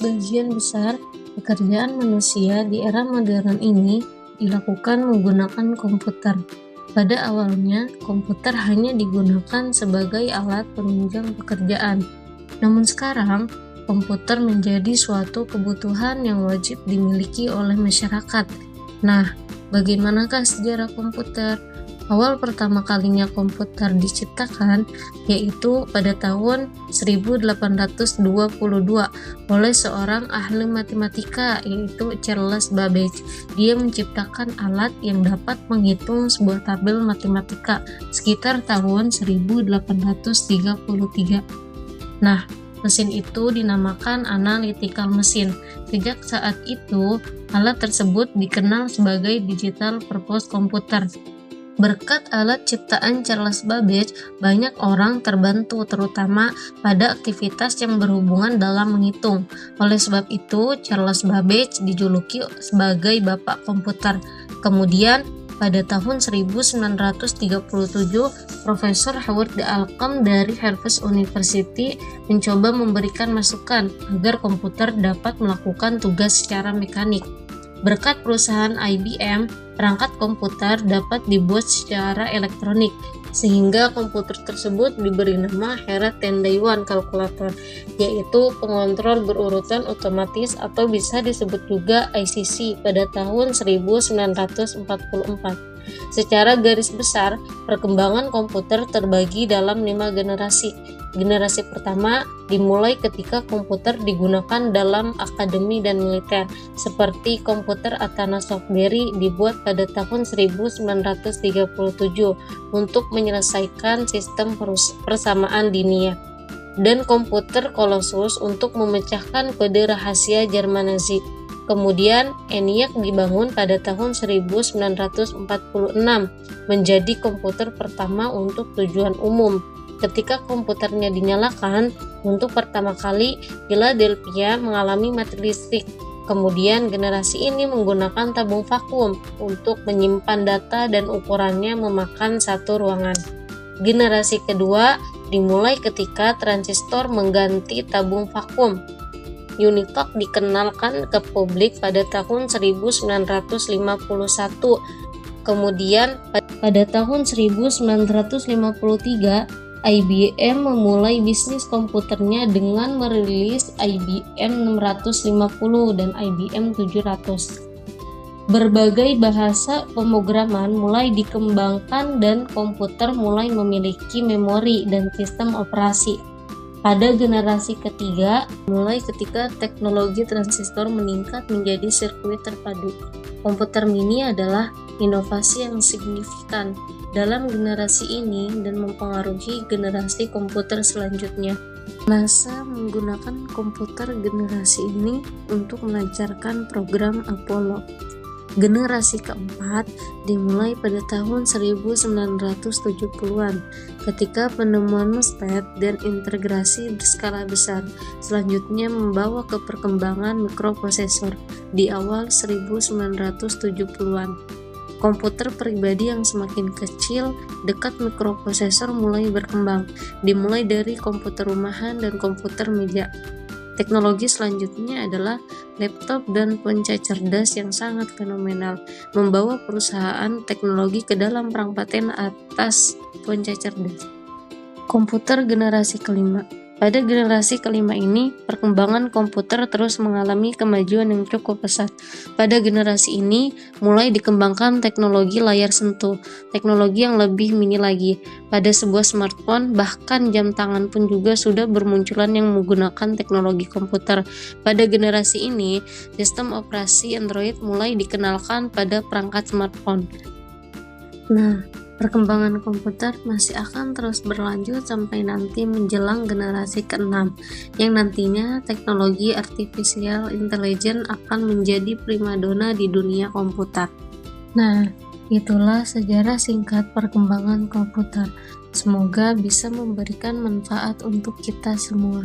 Sebagian besar pekerjaan manusia di era modern ini dilakukan menggunakan komputer. Pada awalnya, komputer hanya digunakan sebagai alat penunjang pekerjaan. Namun sekarang, komputer menjadi suatu kebutuhan yang wajib dimiliki oleh masyarakat. Nah, bagaimanakah sejarah komputer? Awal pertama kalinya komputer diciptakan yaitu pada tahun 1822 oleh seorang ahli matematika yaitu Charles Babbage. Dia menciptakan alat yang dapat menghitung sebuah tabel matematika sekitar tahun 1833. Nah, mesin itu dinamakan analytical machine. Sejak saat itu, alat tersebut dikenal sebagai digital purpose computer. Berkat alat ciptaan Charles Babbage, banyak orang terbantu terutama pada aktivitas yang berhubungan dalam menghitung. Oleh sebab itu, Charles Babbage dijuluki sebagai Bapak Komputer. Kemudian, pada tahun 1937, Profesor Howard D. Alcom dari Harvard University mencoba memberikan masukan agar komputer dapat melakukan tugas secara mekanik. Berkat perusahaan IBM, perangkat komputer dapat dibuat secara elektronik, sehingga komputer tersebut diberi nama Hera 10-day-1 Calculator, yaitu pengontrol berurutan otomatis atau bisa disebut juga ICC pada tahun 1944. Secara garis besar, perkembangan komputer terbagi dalam 5 generasi. Generasi pertama dimulai ketika komputer digunakan dalam akademi dan militer, seperti komputer Atanasoft-Berry dibuat pada tahun 1937 untuk menyelesaikan sistem persamaan diniah, dan komputer Colossus untuk memecahkan kode rahasia Jerman Nazi. Kemudian ENIAC dibangun pada tahun 1946 menjadi komputer pertama untuk tujuan umum. Ketika komputernya dinyalakan, untuk pertama kali Philadelphia mengalami mati listrik. Kemudian generasi ini menggunakan tabung vakum untuk menyimpan data dan ukurannya memakan satu ruangan. Generasi kedua dimulai ketika transistor mengganti tabung vakum. Unitalk dikenalkan ke publik pada tahun 1951. Kemudian pada tahun 1953, IBM memulai bisnis komputernya dengan merilis IBM 650 dan IBM 700. Berbagai bahasa pemrograman mulai dikembangkan dan komputer mulai memiliki memori dan sistem operasi. Pada generasi ketiga, mulai ketika teknologi transistor meningkat menjadi sirkuit terpadu. Komputer mini adalah inovasi yang signifikan dalam generasi ini dan mempengaruhi generasi komputer selanjutnya. NASA menggunakan komputer generasi ini untuk melancarkan program Apollo. Generasi keempat dimulai pada tahun 1970-an ketika penemuan MOSFET dan integrasi berskala besar selanjutnya membawa ke perkembangan mikroprosesor di awal 1970-an. Komputer pribadi yang semakin kecil dekat mikroprosesor mulai berkembang, dimulai dari komputer rumahan dan komputer meja. Teknologi selanjutnya adalah laptop dan ponca cerdas yang sangat fenomenal, membawa perusahaan teknologi ke dalam perang paten atas ponca cerdas. Komputer generasi kelima. Pada generasi kelima ini, perkembangan komputer terus mengalami kemajuan yang cukup pesat. Pada generasi ini, mulai dikembangkan teknologi layar sentuh, teknologi yang lebih mini lagi. Pada sebuah smartphone, bahkan jam tangan pun juga sudah bermunculan yang menggunakan teknologi komputer. Pada generasi ini, sistem operasi Android mulai dikenalkan pada perangkat smartphone. Nah, perkembangan komputer masih akan terus berlanjut sampai nanti menjelang generasi ke-6, yang nantinya teknologi artificial intelligence akan menjadi primadona di dunia komputer. Nah, itulah sejarah singkat perkembangan komputer. Semoga bisa memberikan manfaat untuk kita semua.